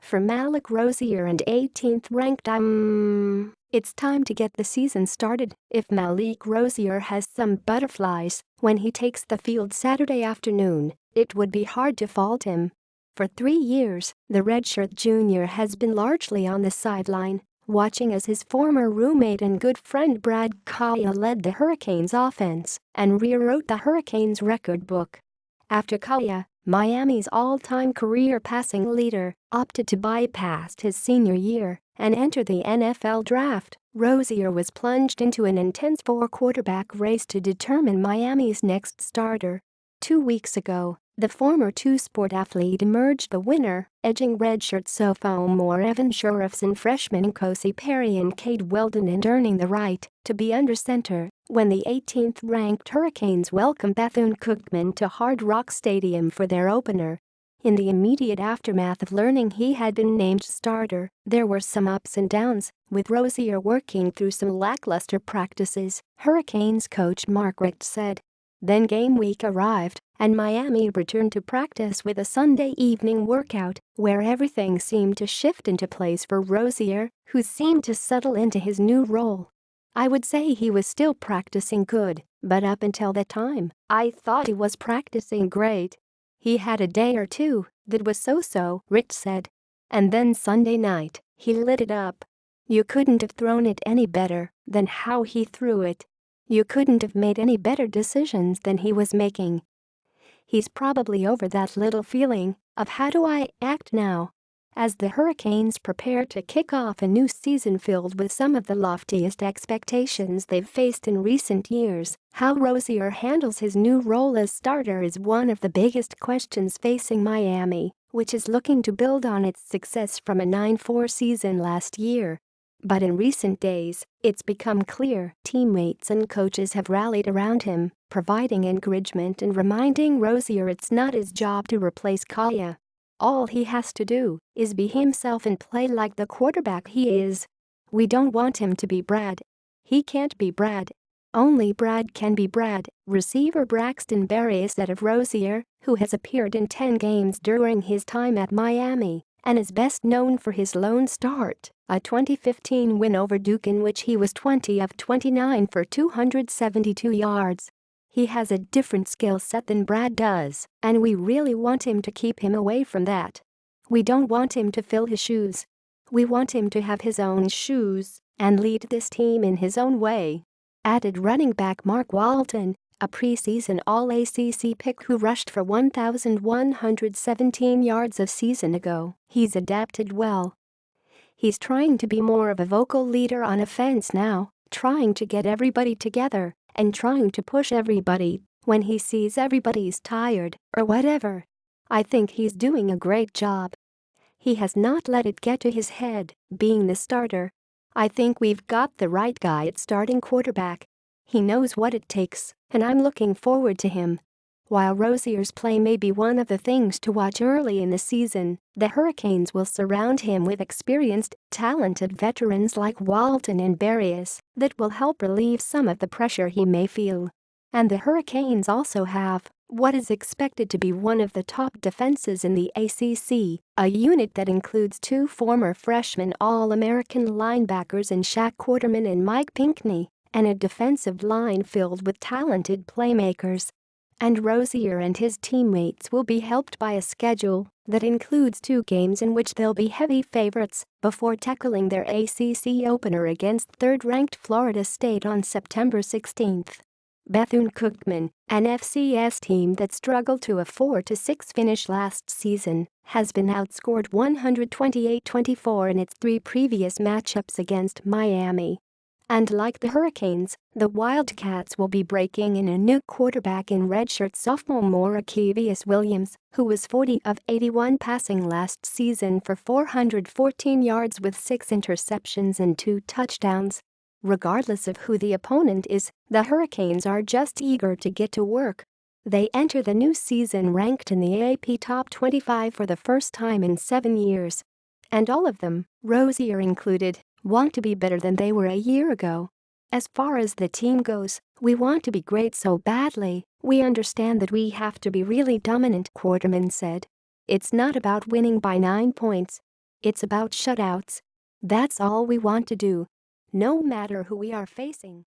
For Malik Rosier and 18th-ranked it's time to get the season started. If Malik Rosier has some butterflies when he takes the field Saturday afternoon, it would be hard to fault him. For 3 years, the redshirt junior has been largely on the sideline, watching as his former roommate and good friend Brad Kaaya led the Hurricanes offense and rewrote the Hurricanes record book. After Kaaya, Miami's all-time career passing leader, opted to bypass his senior year and enter the NFL draft, Rosier was plunged into an intense 4-quarterback race to determine Miami's next starter. 2 weeks ago, the former two-sport athlete emerged the winner, edging redshirt sophomore Evan Shirreffs and freshman Cozy Perry and Cade Weldon and earning the right to be under center when the 18th-ranked Hurricanes welcome Bethune-Cookman to Hard Rock Stadium for their opener. In the immediate aftermath of learning he had been named starter, there were some ups and downs, with Rosier working through some lackluster practices, Hurricanes coach Malik Rosier said. Then game week arrived, and Miami returned to practice with a Sunday evening workout where everything seemed to shift into place for Rosier, who seemed to settle into his new role. I would say he was still practicing good, but up until that time, I thought he was practicing great. He had a day or two that was so-so, Rich said. And then Sunday night, he lit it up. You couldn't have thrown it any better than how he threw it. You couldn't have made any better decisions than he was making. He's probably over that little feeling of how do I act now? As the Hurricanes prepare to kick off a new season filled with some of the loftiest expectations they've faced in recent years, how Rosier handles his new role as starter is one of the biggest questions facing Miami, which is looking to build on its success from a 9-4 season last year. But in recent days, it's become clear teammates and coaches have rallied around him, providing encouragement and reminding Rosier it's not his job to replace Kaaya. All he has to do is be himself and play like the quarterback he is. We don't want him to be Brad. He can't be Brad. Only Brad can be Brad, receiver Braxton Berry said of Rosier, who has appeared in 10 games during his time at Miami and is best known for his lone start, a 2015 win over Duke in which he was 20 of 29 for 272 yards. He has a different skill set than Brad does, and we really want him to keep him away from that. We don't want him to fill his shoes. We want him to have his own shoes and lead this team in his own way. Added running back Mark Weldon, a preseason All-ACC pick who rushed for 1,117 yards a season ago. He's adapted well. He's trying to be more of a vocal leader on offense now, trying to get everybody together and trying to push everybody when he sees everybody's tired or whatever. I think he's doing a great job. He has not let it get to his head, being the starter. I think we've got the right guy at starting quarterback. He knows what it takes, and I'm looking forward to him. While Rosier's play may be one of the things to watch early in the season, the Hurricanes will surround him with experienced, talented veterans like Weldon and Berry that will help relieve some of the pressure he may feel. And the Hurricanes also have what is expected to be one of the top defenses in the ACC, a unit that includes 2 former freshman All-American linebackers in Shaq Quarterman and Mike Pinckney, and a defensive line filled with talented playmakers. And Rosier and his teammates will be helped by a schedule that includes 2 games in which they'll be heavy favorites before tackling their ACC opener against 3rd-ranked Florida State on September 16th. Bethune-Cookman, an FCS team that struggled to a 4-6 finish last season, has been outscored 128-24 in its 3 previous matchups against Miami. And like the Hurricanes, the Wildcats will be breaking in a new quarterback in redshirt sophomore Kevius Williams, who was 40 of 81 passing last season for 414 yards with 6 interceptions and 2 touchdowns. Regardless of who the opponent is, the Hurricanes are just eager to get to work. They enter the new season ranked in the AP Top 25 for the first time in 7 years. And all of them, Rosier included, want to be better than they were a year ago. As far as the team goes, we want to be great so badly, we understand that we have to be really dominant, Quarterman said. It's not about winning by 9 points. It's about shutouts. That's all we want to do. No matter who we are facing.